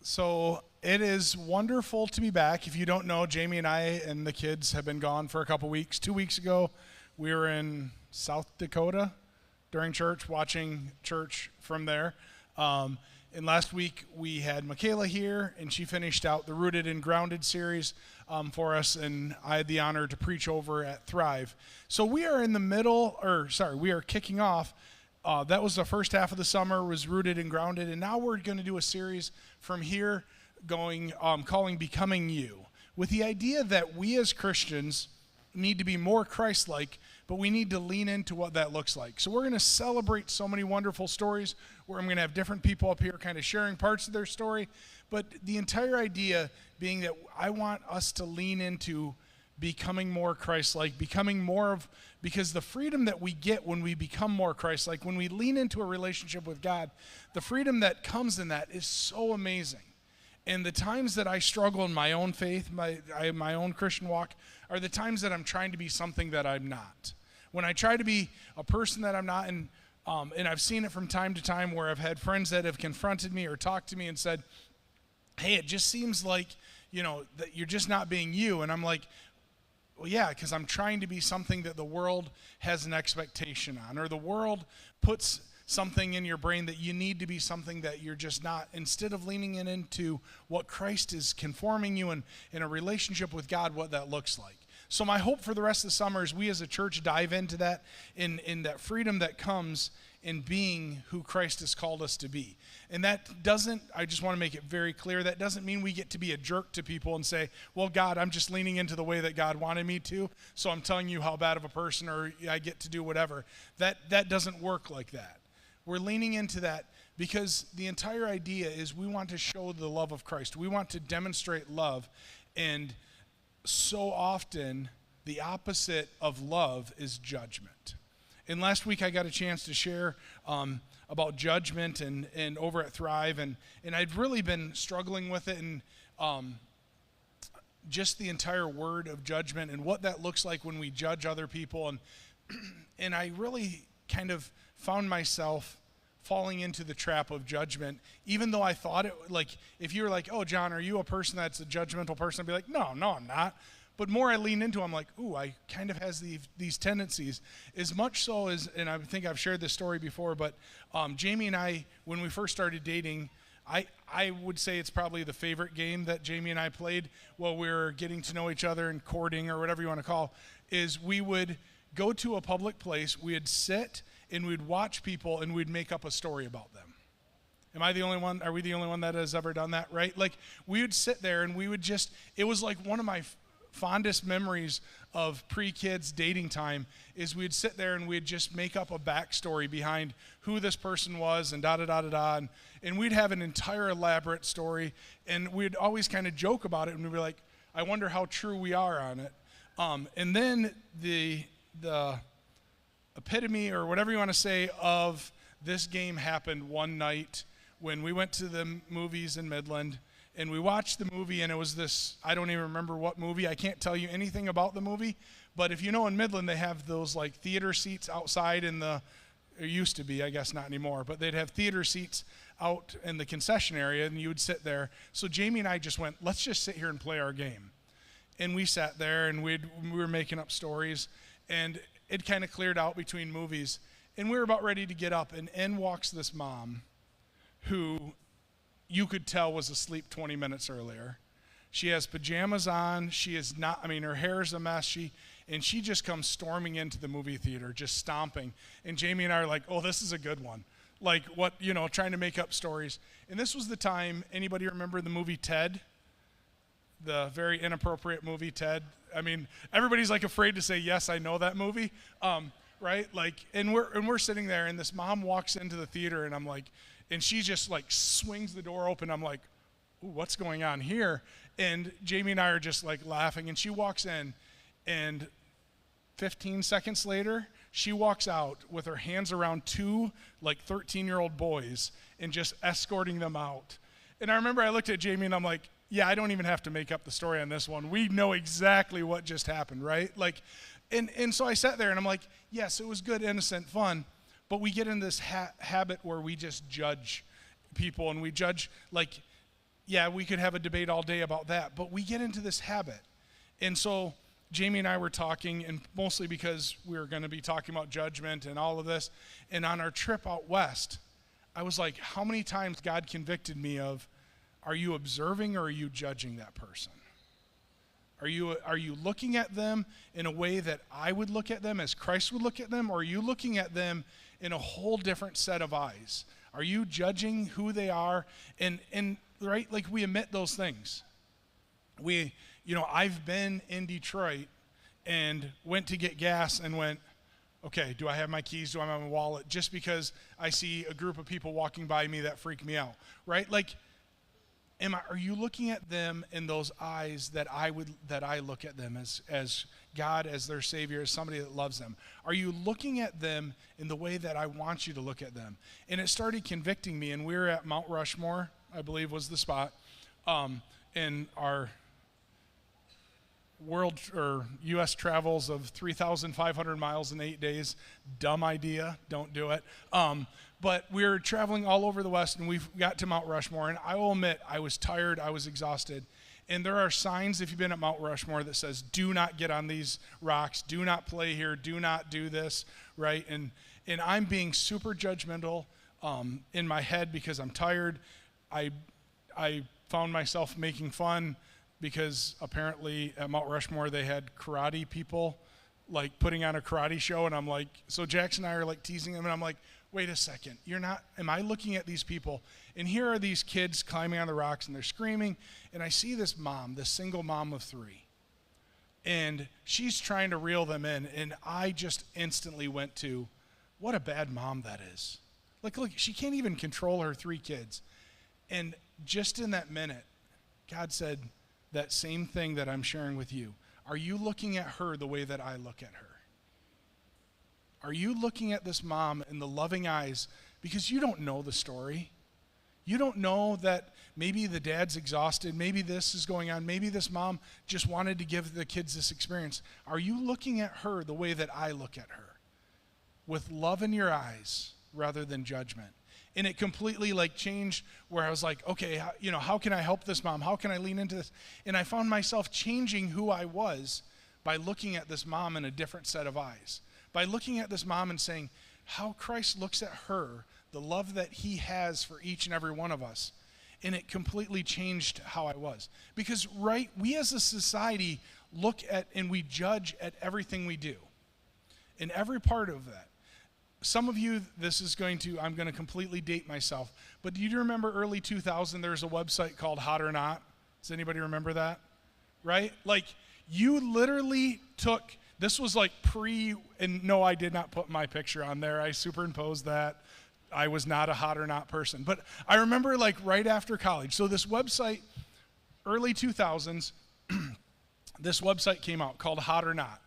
So it is wonderful to be back. If you don't know, Jamie and I and the kids have been gone for a couple weeks. 2 weeks ago, we were in South Dakota during church, watching church from there. And last week, we had Michaela here, and she finished out the Rooted and Grounded series for us, and I had the honor to preach over at Thrive. So we are in the middle, we are kicking off. That was the first half of the summer, was Rooted and Grounded, and now we're going to do a series from here calling Becoming You, with the idea that we as Christians need to be more Christ-like, but we need to lean into what that looks like. So we're going to celebrate so many wonderful stories where I'm going to have different people up here kind of sharing parts of their story, but the entire idea being that I want us to lean into becoming more Christ-like, because the freedom that we get when we become more Christ-like, when we lean into a relationship with God, the freedom that comes in that is so amazing. And the times that I struggle in my own faith, my own Christian walk, are the times that I'm trying to be something that I'm not. When I try to be a person that I'm not, and I've seen it from time to time where I've had friends that have confronted me or talked to me and said, hey, it just seems like, that you're just not being you. And I'm like, well, yeah, because I'm trying to be something that the world has an expectation on, or the world puts something in your brain that you need to be something that you're just not, instead of leaning into what Christ is conforming you in a relationship with God, what that looks like. So my hope for the rest of the summer is we as a church dive into that, in that freedom that comes in being who Christ has called us to be. And that doesn't, I just want to make it very clear, that doesn't mean we get to be a jerk to people and say, well, God, I'm just leaning into the way that God wanted me to, so I'm telling you how bad of a person, or I get to do whatever. That doesn't work like that. We're leaning into that because the entire idea is we want to show the love of Christ. We want to demonstrate love, and so often the opposite of love is judgment. And last week I got a chance to share about judgment and over at Thrive, and I'd really been struggling with it, and just the entire word of judgment and what that looks like when we judge other people, and I really kind of found myself falling into the trap of judgment, even though I thought it, like, if you were like, oh, John, are you a person that's a judgmental person? I'd be like, no, I'm not. But more I lean into, I'm like, ooh, I kind of has these tendencies. As much so as, and I think I've shared this story before, but Jamie and I, when we first started dating, I would say it's probably the favorite game that Jamie and I played while we were getting to know each other and courting, or whatever you want to call, is we would go to a public place, we'd sit and we'd watch people and we'd make up a story about them. Am I the only one? Are we the only one that has ever done that, right? Like, we would sit there and we would just, it was like one of my fondest memories of pre-kids dating time is we'd sit there and we'd just make up a backstory behind who this person was and da-da-da-da-da, and we'd have an entire elaborate story, and we'd always kind of joke about it, and we'd be like, I wonder how true we are on it. And then the epitome, or whatever you want to say, of this game happened one night when we went to the movies in Midland, and we watched the movie, and it was this, I don't even remember what movie. I can't tell you anything about the movie, but if you know, in Midland they have those like theater seats outside in the, it used to be, I guess not anymore, but they'd have theater seats out in the concession area, and you would sit there. So Jamie and I just went, let's just sit here and play our game. And we sat there, and we were making up stories, and it kind of cleared out between movies, and we were about ready to get up, and in walks this mom who you could tell was asleep 20 minutes earlier. She has pajamas on. She is not, her hair is a mess. And she just comes storming into the movie theater, just stomping. And Jamie and I are like, oh, this is a good one. Like, what, trying to make up stories. And this was the time, anybody remember the movie Ted? The very inappropriate movie Ted. Everybody's like afraid to say, yes, I know that movie. Right? Like, and we're sitting there, and this mom walks into the theater, and I'm like, and she just like swings the door open. I'm like, ooh, what's going on here? And Jamie and I are just like laughing, and she walks in, and 15 seconds later, she walks out with her hands around two like 13-year-old boys and just escorting them out. And I remember I looked at Jamie, and I'm like, yeah, I don't even have to make up the story on this one. We know exactly what just happened, right? Like, and so I sat there, and I'm like, yes, it was good, innocent fun. But we get in this habit where we just judge people, and we judge, like, yeah, we could have a debate all day about that, but we get into this habit. And so Jamie and I were talking, and mostly because we were going to be talking about judgment and all of this, and on our trip out west, I was like, how many times God convicted me of, are you observing or are you judging that person? Are you looking at them in a way that I would look at them, as Christ would look at them, or are you looking at them in a whole different set of eyes? Are you judging who they are? And right, like we admit those things. I've been in Detroit and went to get gas and went, okay, do I have my keys? Do I have my wallet? Just because I see a group of people walking by me that freak me out, right? Like, are you looking at them in those eyes that I look at them as God, as their Savior, as somebody that loves them? Are you looking at them in the way that I want you to look at them? And it started convicting me, and we were at Mount Rushmore, I believe was the spot, in our world or U.S. travels of 3,500 miles in 8 days. Dumb idea, don't do it. But we were traveling all over the West, and we got to Mount Rushmore, and I will admit, I was tired, I was exhausted. And there are signs, if you've been at Mount Rushmore, that says, do not get on these rocks, do not play here, do not do this, right? And I'm being super judgmental in my head because I'm tired. I found myself making fun because apparently at Mount Rushmore they had karate people like putting on a karate show, and I'm like, so Jackson and I are like teasing them, and I'm like, wait a second, am I looking at these people? And here are these kids climbing on the rocks, and they're screaming, and I see this mom, this single mom of 3, and she's trying to reel them in, and I just instantly went to, what a bad mom that is. Like, look, she can't even control her 3 kids. And just in that minute, God said that same thing that I'm sharing with you. Are you looking at her the way that I look at her? Are you looking at this mom in the loving eyes? Because you don't know the story. You don't know that maybe the dad's exhausted, maybe this is going on, maybe this mom just wanted to give the kids this experience. Are you looking at her the way that I look at her? With love in your eyes rather than judgment. And it completely like changed where I was like, okay, how can I help this mom? How can I lean into this? And I found myself changing who I was by looking at this mom in a different set of eyes. By looking at this mom and saying how Christ looks at her, the love that he has for each and every one of us. And it completely changed how I was. Because, right, we as a society look at and we judge at everything we do. In every part of that. Some of you, I'm going to completely date myself, but do you remember early 2000, there was a website called Hot or Not? Does anybody remember that? Right? Like, you literally took, this was like and no, I did not put my picture on there. I superimposed that. I was not a Hot or Not person. But I remember like right after college. So this website, early 2000s, this website came out called Hot or Not.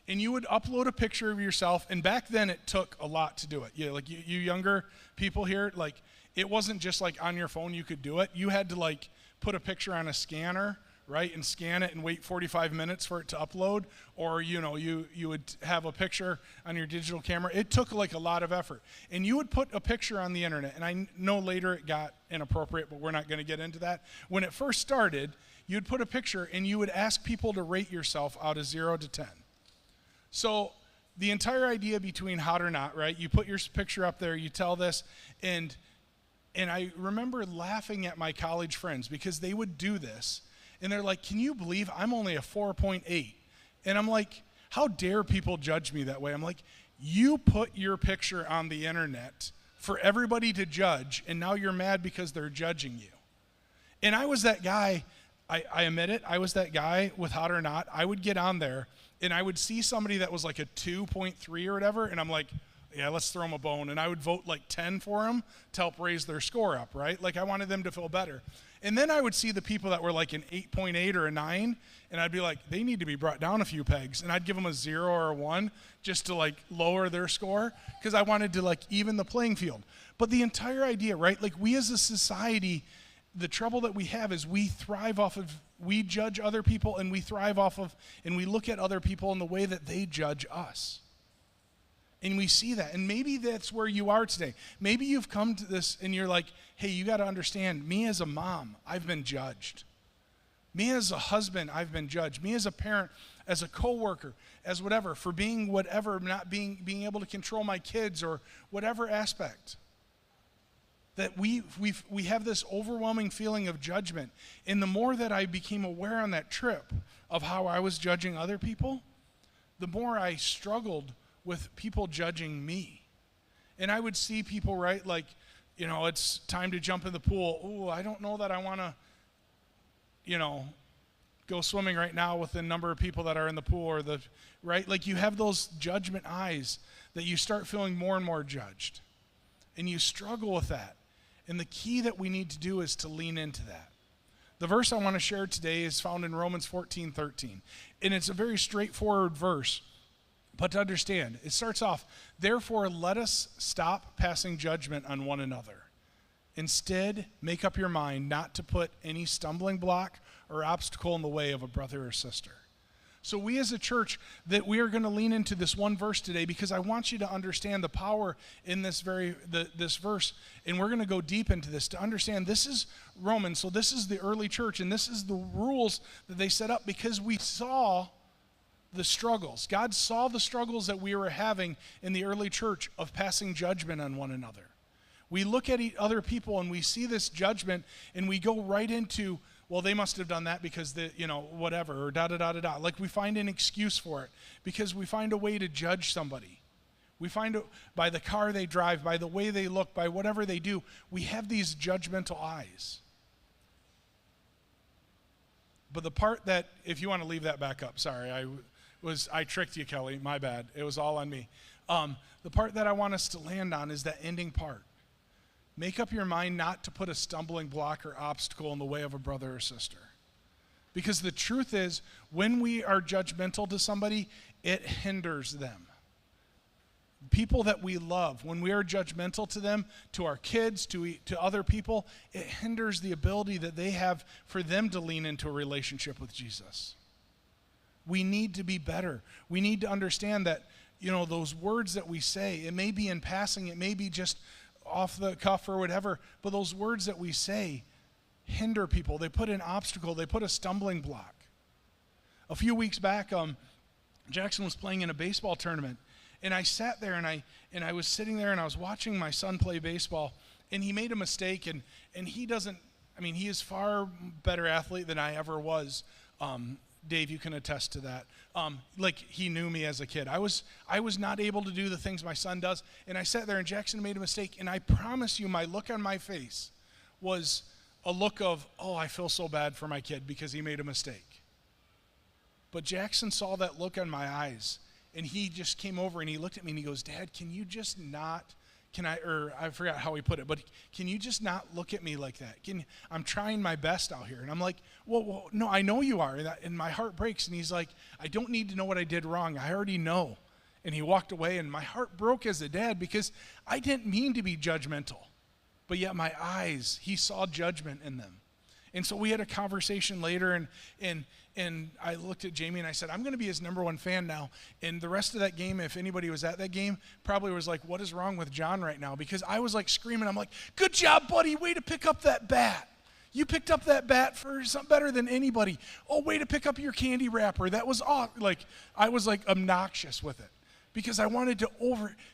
And you would upload a picture of yourself, and back then it took a lot to do it. Yeah, like you younger people here, like it wasn't just like on your phone you could do it. You had to like put a picture on a scanner, right, and scan it and wait 45 minutes for it to upload, or you would have a picture on your digital camera. It took like a lot of effort. And you would put a picture on the internet, and I know later it got inappropriate, but we're not going to get into that. When it first started, you'd put a picture and you would ask people to rate yourself out of 0 to 10. So the entire idea between Hot or Not, right? You put your picture up there, you tell this, and I remember laughing at my college friends because they would do this, and they're like, can you believe I'm only a 4.8? And I'm like, how dare people judge me that way? I'm like, you put your picture on the internet for everybody to judge, and now you're mad because they're judging you. And I was that guy, I admit it, I was that guy with Hot or Not. I would get on there, and I would see somebody that was like a 2.3 or whatever, and I'm like, yeah, let's throw them a bone. And I would vote like 10 for them to help raise their score up, right? Like I wanted them to feel better. And then I would see the people that were like an 8.8 or a 9, and I'd be like, they need to be brought down a few pegs. And I'd give them a 0 or a 1 just to like lower their score because I wanted to like even the playing field. But the entire idea, right? Like we as a society, the trouble that we have is we judge other people, and we thrive off of, and we look at other people in the way that they judge us. And we see that. And maybe that's where you are today. Maybe you've come to this and you're like, hey, you got to understand, me as a mom, I've been judged. Me as a husband, I've been judged. Me as a parent, as a coworker, as whatever, for being whatever, not being able to control my kids or whatever aspect. That we have this overwhelming feeling of judgment. And the more that I became aware on that trip of how I was judging other people, the more I struggled with people judging me. And I would see people, right, like, you know, it's time to jump in the pool. Ooh, I don't know that I want to, you know, go swimming right now with the number of people that are in the pool, or the, right? Like, you have those judgment eyes that you start feeling more and more judged. And you struggle with that. And the key that we need to do is to lean into that. The verse I want to share today is found in Romans 14:13. And it's a very straightforward verse. But to understand, it starts off, therefore let us stop passing judgment on one another. Instead, make up your mind not to put any stumbling block or obstacle in the way of a brother or sister. So we as a church, that we are going to lean into this one verse today, because I want you to understand the power in this this verse. And we're going to go deep into this to understand this is Romans. So this is the early church, and this is the rules that they set up because we saw the struggles. God saw the struggles that we were having in the early church of passing judgment on one another. We look at other people and we see this judgment, and we go right into, well, they must have done that because whatever, or da-da-da-da-da. Like, we find an excuse for it because we find a way to judge somebody. We find it by the car they drive, by the way they look, by whatever they do. We have these judgmental eyes. But the part that, if you want to leave that back up, sorry, I tricked you, Kelly, my bad. It was all on me. The part that I want us to land on is that ending part. Make up your mind not to put a stumbling block or obstacle in the way of a brother or sister. Because the truth is, when we are judgmental to somebody, it hinders them. People that we love, when we are judgmental to them, to our kids, to other people, it hinders the ability that they have for them to lean into a relationship with Jesus. We need to be better. We need to understand that, those words that we say, it may be in passing, it may be just off the cuff or whatever, but those words that we say hinder people. They put an obstacle, they put a stumbling block. A few weeks back, Jackson was playing in a baseball tournament, and I sat there and I was sitting there and I was watching my son play baseball, and he made a mistake, and he is far better athlete than I ever was. Dave, you can attest to that. He knew me as a kid. I was not able to do the things my son does, and I sat there and Jackson made a mistake, and I promise you my look on my face was a look of, oh, I feel so bad for my kid because he made a mistake. But Jackson saw that look on my eyes, and he just came over and he looked at me and he goes, Dad, can you just not, I forgot how he put it, but can you just not look at me like that? I'm trying my best out here. And I'm like, well, no, I know you are. And my heart breaks. And he's like, I don't need to know what I did wrong. I already know. And he walked away, and my heart broke as a dad because I didn't mean to be judgmental. But yet my eyes, he saw judgment in them. And so we had a conversation later, and I looked at Jamie and I said, I'm going to be his number one fan now. And the rest of that game, if anybody was at that game, probably was like, what is wrong with John right now? Because I was like screaming. I'm like, good job, buddy. Way to pick up that bat. You picked up that bat for something better than anybody. Oh, way to pick up your candy wrapper. That was awesome. I was obnoxious with it. Because I wanted to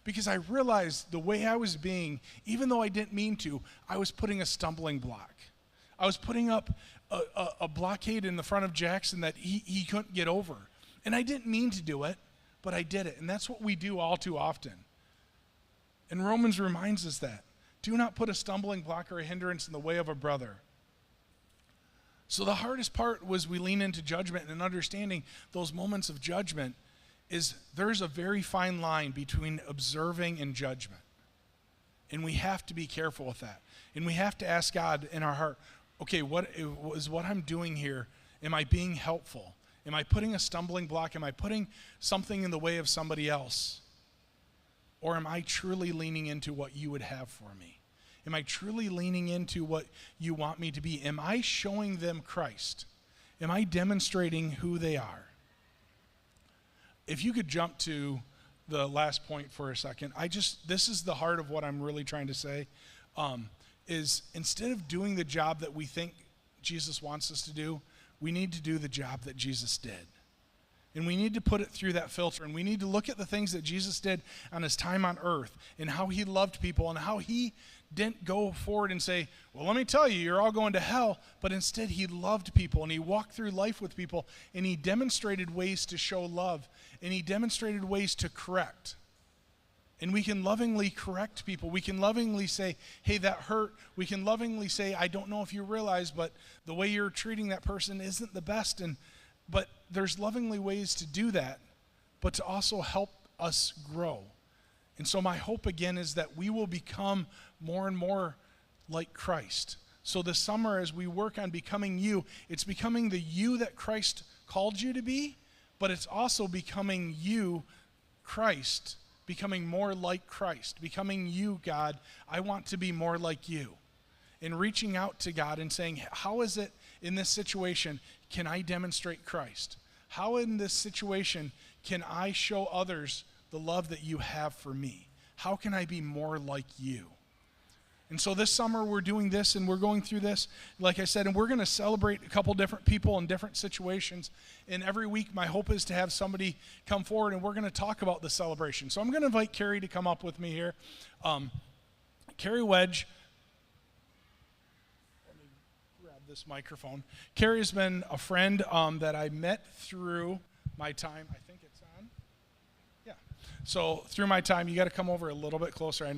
because I realized the way I was being, even though I didn't mean to, I was putting a stumbling block. I was putting up a blockade in the front of Jackson that he couldn't get over. And I didn't mean to do it, but I did it. And that's what we do all too often. And Romans reminds us that. Do not put a stumbling block or a hindrance in the way of a brother. So the hardest part was we lean into judgment, and understanding those moments of judgment is there's a very fine line between observing and judgment. And we have to be careful with that. And we have to ask God in our heart, okay, what I'm doing here, am I being helpful? Am I putting a stumbling block? Am I putting something in the way of somebody else? Or am I truly leaning into what you would have for me? Am I truly leaning into what you want me to be? Am I showing them Christ? Am I demonstrating who they are? If you could jump to the last point for a second. This is the heart of what I'm really trying to say, is instead of doing the job that we think Jesus wants us to do, we need to do the job that Jesus did. And we need to put it through that filter, and we need to look at the things that Jesus did on his time on earth and how he loved people and how he didn't go forward and say, well, let me tell you, you're all going to hell. But instead, he loved people, and he walked through life with people, and he demonstrated ways to show love, and he demonstrated ways to correct. And we can lovingly correct people. We can lovingly say, hey, that hurt. We can lovingly say, I don't know if you realize, but the way you're treating that person isn't the best. But there's lovingly ways to do that, but to also help us grow. And so my hope again is that we will become more and more like Christ. So this summer, as we work on becoming you, it's becoming the you that Christ called you to be, but it's also becoming you, Christ, becoming more like Christ, becoming you, God. I want to be more like you. And reaching out to God and saying, how is it in this situation can I demonstrate Christ? How in this situation can I show others the love that you have for me? How can I be more like you? And so this summer we're doing this, and we're going through this, like I said, and we're going to celebrate a couple different people in different situations. And every week my hope is to have somebody come forward, and we're going to talk about the celebration. So I'm going to invite Carrie to come up with me here. Carrie Wedge. Let me grab this microphone. Carrie's been a friend that I met through my time. I think it's on. Yeah. So through my time, you got to come over a little bit closer. I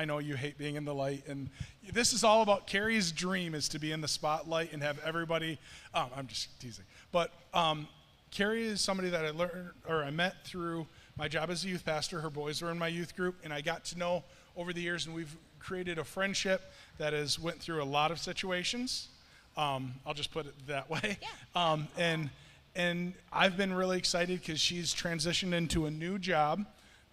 know you hate being in the light, and this is all about Carrie's dream is to be in the spotlight and have everybody, I'm just teasing, but Carrie is somebody that I met through my job as a youth pastor. Her boys were in my youth group, and I got to know over the years, and we've created a friendship that has went through a lot of situations. I'll just put it that way. Yeah. And I've been really excited because she's transitioned into a new job.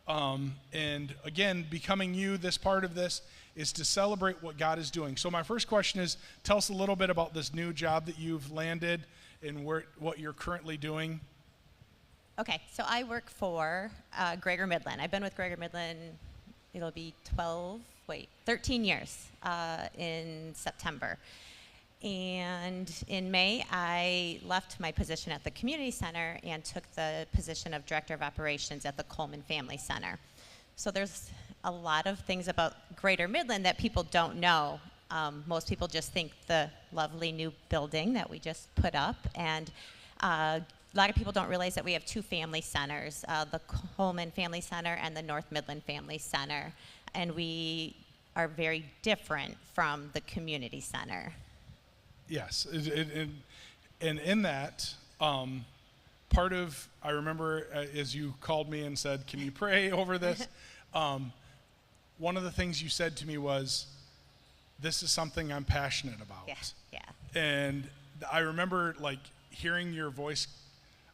And again, becoming you, this part of this is to celebrate what God is doing. So my first question is, tell us a little bit about this new job that you've landed and what you're currently doing. Okay, so I work for Gregor Midland. I've been with Gregor Midland, it'll be 13 years in September. And in May, I left my position at the community center and took the position of director of operations at the Coleman Family Center. So there's a lot of things about Greater Midland that people don't know. Most people just think the lovely new building that we just put up, and a lot of people don't realize that we have two family centers, the Coleman Family Center and the North Midland Family Center, and we are very different from the community center. Yes, and in that, part of, I remember as you called me and said, can you pray over this? One of the things you said to me was, this is something I'm passionate about. Yeah. And I remember like hearing your voice,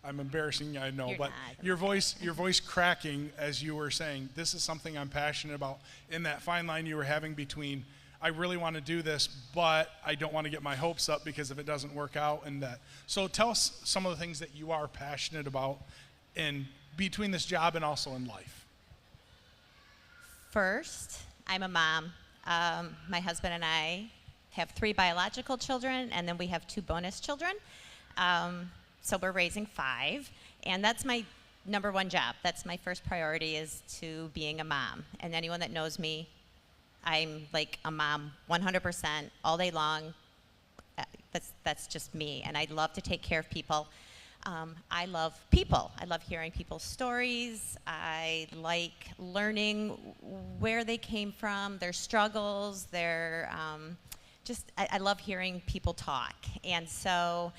I'm embarrassing, I know, but your voice cracking as you were saying, this is something I'm passionate about, in that fine line you were having between, I really want to do this, but I don't want to get my hopes up because if it doesn't work out and that. So tell us some of the things that you are passionate about in between this job and also in life. First, I'm a mom. My husband and I have 3 biological children, and then we have 2 bonus children. So we're raising 5, and that's my number 1 job. That's my first priority, is to being a mom. And anyone that knows me, I'm like a mom 100% all day long. That's just me, and I love to take care of people. I love people. I love hearing people's stories. I like learning where they came from, their struggles, I love hearing people talk. And so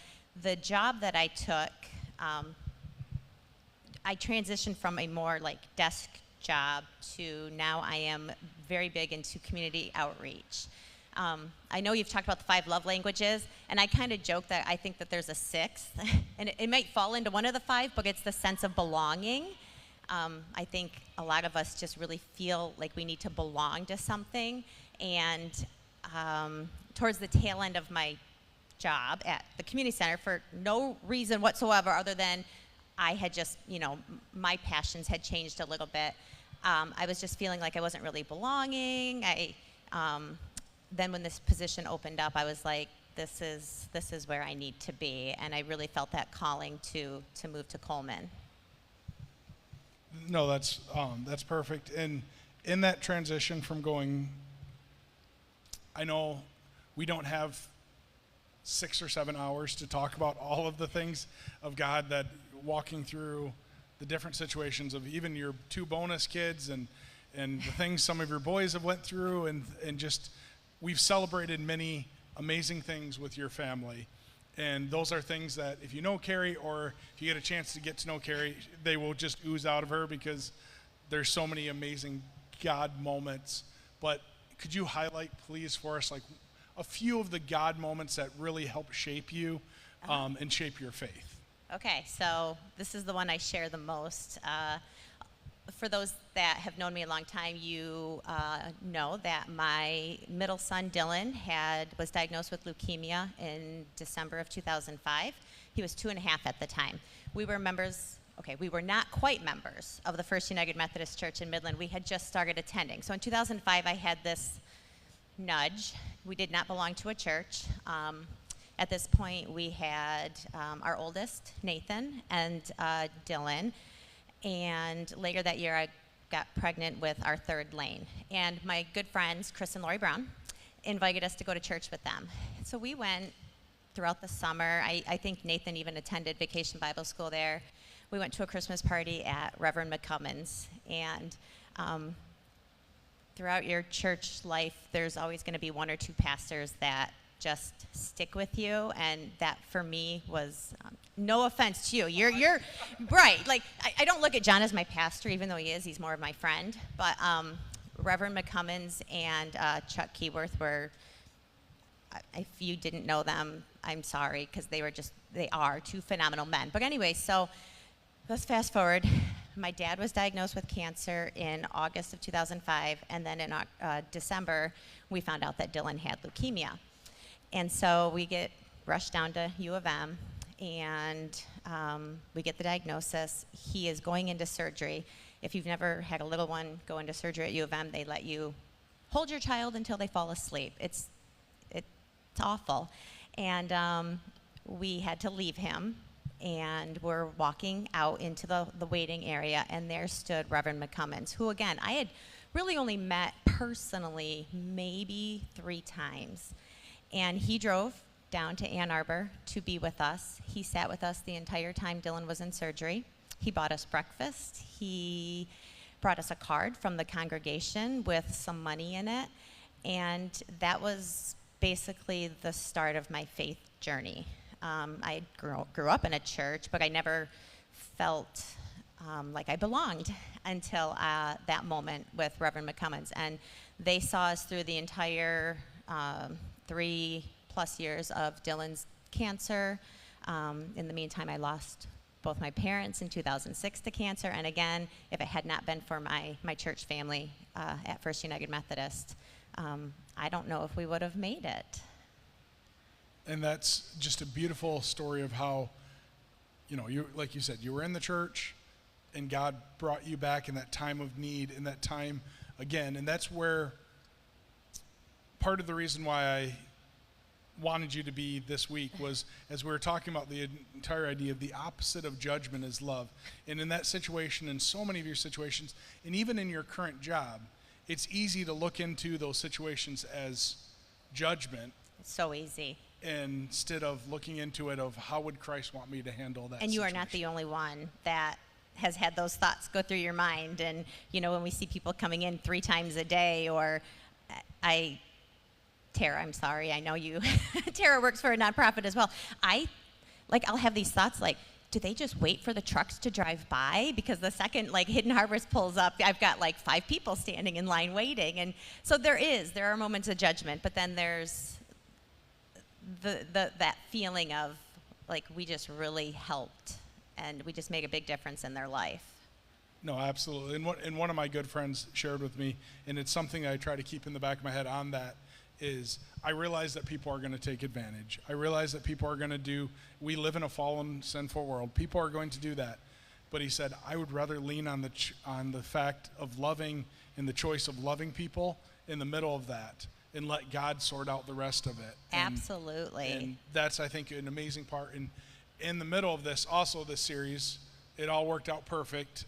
the job that I took, I transitioned from a more like desk job to now I am very big into community outreach. I know you've talked about the 5 love languages, and I kind of joke that I think that there's a 6th, and it might fall into one of the 5, but it's the sense of belonging. I think a lot of us just really feel like we need to belong to something, and towards the tail end of my job at the community center, for no reason whatsoever other than I had just, my passions had changed a little bit. I was just feeling like I wasn't really belonging. Then when this position opened up, I was like, this is where I need to be, and I really felt that calling to move to Coleman. No, that's perfect. And in that transition from going, I know we don't have 6 or 7 hours to talk about all of the things of God, that walking through the different situations of even your 2 bonus kids and the things some of your boys have went through, and just we've celebrated many amazing things with your family. And those are things that if you know Carrie, or if you get a chance to get to know Carrie, they will just ooze out of her, because there's so many amazing God moments. But could you highlight, please, for us, like a few of the God moments that really help shape you and shape your faith? Okay, so this is the one I share the most. For those that have known me a long time, you know that my middle son, Dylan, was diagnosed with leukemia in December of 2005. He was 2.5 at the time. We were not quite members of the First United Methodist Church in Midland. We had just started attending. So in 2005, I had this nudge. We did not belong to a church. At this point, we had our oldest, Nathan, and Dylan. And later that year, I got pregnant with our third, Lane. And my good friends, Chris and Lori Brown, invited us to go to church with them. So we went throughout the summer. I think Nathan even attended Vacation Bible School there. We went to a Christmas party at Reverend McCummon's. And throughout your church life, there's always going to be 1 or 2 pastors that just stick with you, and that for me was no offense to you. You're right. Like I don't look at John as my pastor, even though he is. He's more of my friend. But Reverend McCummins and Chuck Keyworth were. If you didn't know them, I'm sorry, because they are 2 phenomenal men. But anyway, so let's fast forward. My dad was diagnosed with cancer in August of 2005, and then in December, we found out that Dylan had leukemia. And so we get rushed down to U of M, and we get the diagnosis. He is going into surgery. If you've never had a little one go into surgery at U of M, they let you hold your child until they fall asleep. It's awful. And we had to leave him, and we're walking out into the waiting area, and there stood Reverend McCummins, who, again, I had really only met personally maybe 3 times. And he drove down to Ann Arbor to be with us. He sat with us the entire time Dylan was in surgery. He bought us breakfast. He brought us a card from the congregation with some money in it. And that was basically the start of my faith journey. I grew up in a church, but I never felt like I belonged until that moment with Reverend McCummins. And they saw us through the entire 3+ years of Dylan's cancer. In the meantime, I lost both my parents in 2006 to cancer. And again, if it had not been for my church family at First United Methodist, I don't know if we would have made it. And that's just a beautiful story of how, you, like you said, you were in the church, and God brought you back in that time of need, in that time again. And that's where part of the reason why I wanted you to be this week was, as we were talking about the entire idea of the opposite of judgment is love. And in that situation, in so many of your situations, and even in your current job, it's easy to look into those situations as judgment. It's so easy. Instead of looking into it of how would Christ want me to handle that And you situation. are not the only one that has had those thoughts go through your mind. And, when we see people coming in 3 times a day, or Tara, I'm sorry, I know you, Tara works for a nonprofit as well. I'll have these thoughts like, do they just wait for the trucks to drive by? Because the second Hidden Harvest pulls up, I've got 5 people standing in line waiting. And so there are moments of judgment, but then there's that feeling of we just really helped, and we just make a big difference in their life. No, absolutely. And one of my good friends shared with me, and it's something I try to keep in the back of my head on that, is I realize that people are going to take advantage. I realize that people are going to we live in a fallen, sinful world. People are going to do that. But he said, I would rather lean on the fact of loving and the choice of loving people in the middle of that and let God sort out the rest of it. Absolutely. And that's, I think, an amazing part. And in the middle of this, also this series, it all worked out perfect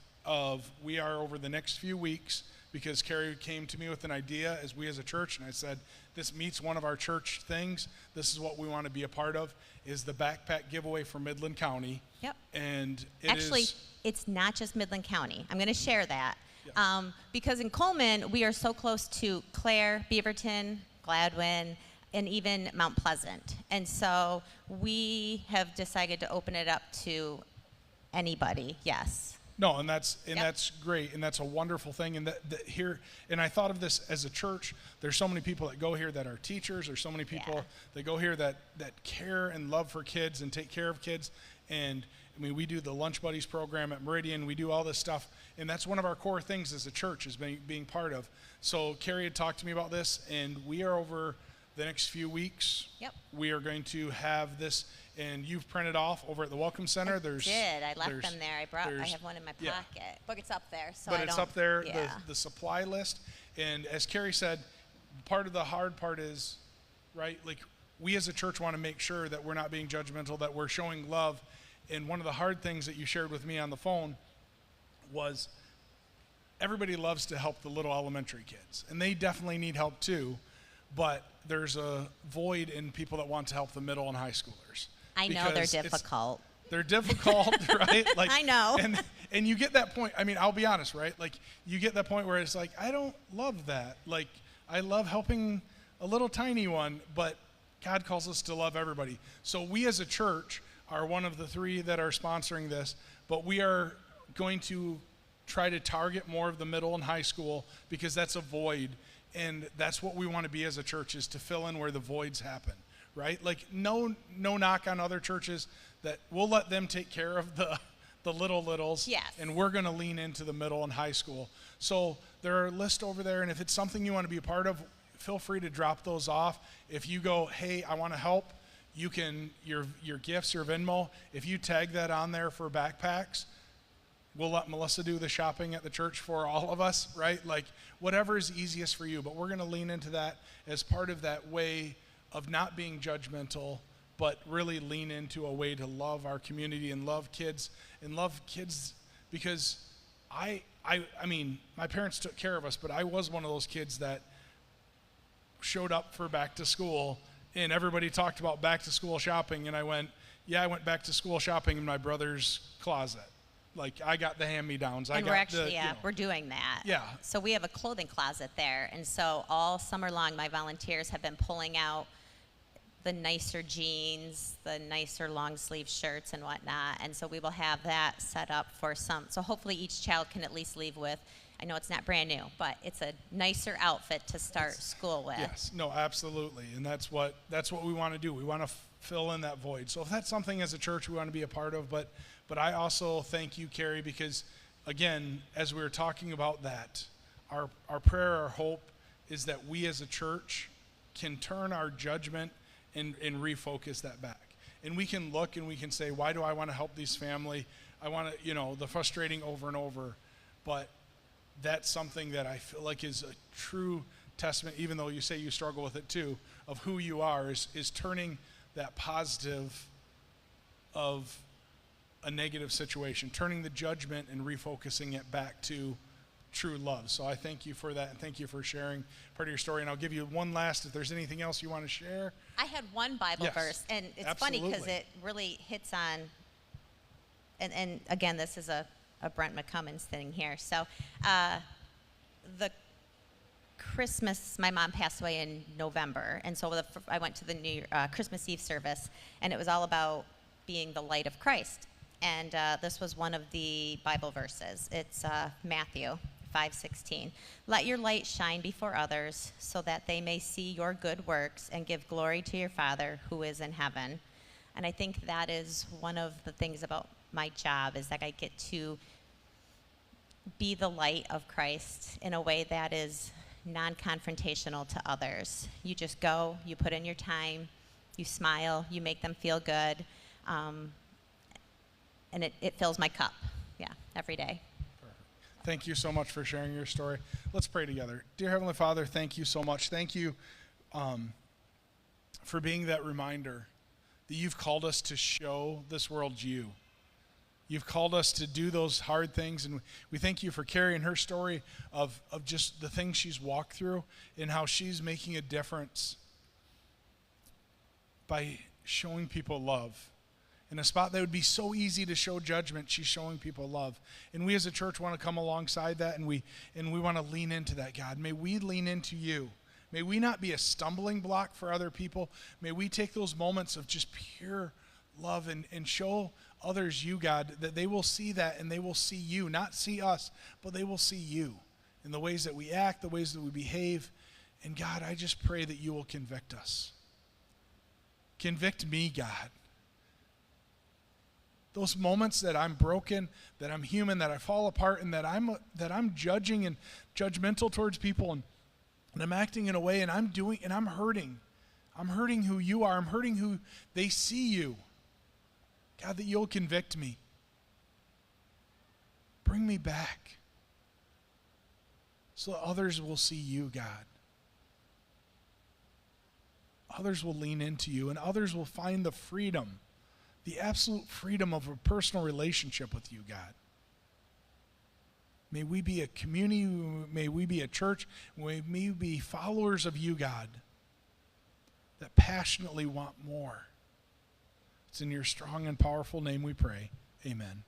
we are over the next few weeks, because Carrie came to me with an idea as we as a church, and I said, this meets one of our church things. This is what we want to be a part of, is the backpack giveaway for Midland County. Yep. And Actually, it's not just Midland County. I'm going to share that. Yeah. Because in Coleman, we are so close to Clare, Beaverton, Gladwin, and even Mount Pleasant. And so we have decided to open it up to anybody, yes. No, and that's great, and that's a wonderful thing. And that here, and I thought of this as a church. There's so many people that go here that are teachers. There's so many people that go here that care and love for kids and take care of kids. And I mean, we do the Lunch Buddies program at Meridian. We do all this stuff, and that's one of our core things as a church, is being part of. So Carrie had talked to me about this, and we are over the next few weeks. Yep. We are going to have this. And you've printed off over at the Welcome Center. I left them there. I have one in my pocket. Yeah. But it's up there. But it's up there, the supply list. And as Carrie said, part of the hard part is, right, like we as a church want to make sure that we're not being judgmental, that we're showing love. And one of the hard things that you shared with me on the phone was everybody loves to help the little elementary kids. And they definitely need help too. But there's a void in people that want to help the middle and high schoolers. I know they're difficult. They're difficult, right? Like, I know. And you get that point. I mean, I'll be honest, right? Like, you get that point where it's like, I don't love that. Like, I love helping a little tiny one, but God calls us to love everybody. So we as a church are one of the 3 that are sponsoring this, but we are going to try to target more of the middle and high school, because that's a void. And that's what we want to be as a church, is to fill in where the voids happen. Right? Like, no knock on other churches, that we'll let them take care of the littles. Yes. And we're going to lean into the middle and high school. So there are lists over there, and if it's something you want to be a part of, feel free to drop those off. If you go, hey, I want to help, you can, your gifts, your Venmo, if you tag that on there for backpacks, we'll let Melissa do the shopping at the church for all of us, right? Like, whatever is easiest for you. But we're going to lean into that as part of that way of not being judgmental, but really lean into a way to love our community and love kids because I mean, my parents took care of us, but I was one of those kids that showed up for back to school, and everybody talked about back to school shopping, and I went back to school shopping in my brother's closet. Like, I got the hand-me-downs. We're doing that. Yeah. So we have a clothing closet there, and so all summer long, my volunteers have been pulling out the nicer jeans, the nicer long sleeve shirts and whatnot. And so we will have that set up for so hopefully each child can at least leave with, I know it's not brand new, but it's a nicer outfit to start school with. Yes, no, absolutely. And that's what we want to do. We want to fill in that void. So if that's something as a church we want to be a part of, but I also thank you, Carrie, because again, as we were talking about that, our prayer, our hope is that we as a church can turn our judgment and refocus that back. And we can look and we can say, why do I want to help this family? I want to, the frustrating over and over. But that's something that I feel like is a true testament, even though you say you struggle with it too, of who you are, is turning that positive of a negative situation, turning the judgment and refocusing it back to true love. So I thank you for that, and thank you for sharing part of your story. And I'll give you one last, if there's anything else you want to share. I had one Bible verse, and it's funny because it really hits on, and again, this is a Brent McCummins thing here. So the Christmas, my mom passed away in November, and so I went to the Christmas Eve service, and it was all about being the light of Christ. And this was one of the Bible verses. It's Matthew 5:16. Let your light shine before others so that they may see your good works and give glory to your Father who is in heaven. And I think that is one of the things about my job, is that I get to be the light of Christ in a way that is non-confrontational to others. You just go, you put in your time, you smile, you make them feel good, and it fills my cup, every day. Thank you so much for sharing your story. Let's pray together. Dear Heavenly Father, thank you so much. Thank you for being that reminder that you've called us to show this world you. You've called us to do those hard things, and we thank you for carrying her story of just the things she's walked through and how she's making a difference by showing people love. In a spot that would be so easy to show judgment, she's showing people love. And we as a church want to come alongside that, and we want to lean into that, God. May we lean into you. May we not be a stumbling block for other people. May we take those moments of just pure love and show others you, God, that they will see that and they will see you. Not see us, but they will see you in the ways that we act, the ways that we behave. And God, I just pray that you will convict us. Convict me, God. Those moments that I'm broken, that I'm human, that I fall apart, and that I'm judging and judgmental towards people, and I'm acting in a way, and I'm hurting. I'm hurting who you are. I'm hurting who they see you. God, that you'll convict me. Bring me back so that others will see you, God. Others will lean into you, and others will find the freedom, the absolute freedom of a personal relationship with you, God. May we be a community, may we be a church, may we be followers of you, God, that passionately want more. It's in your strong and powerful name we pray. Amen.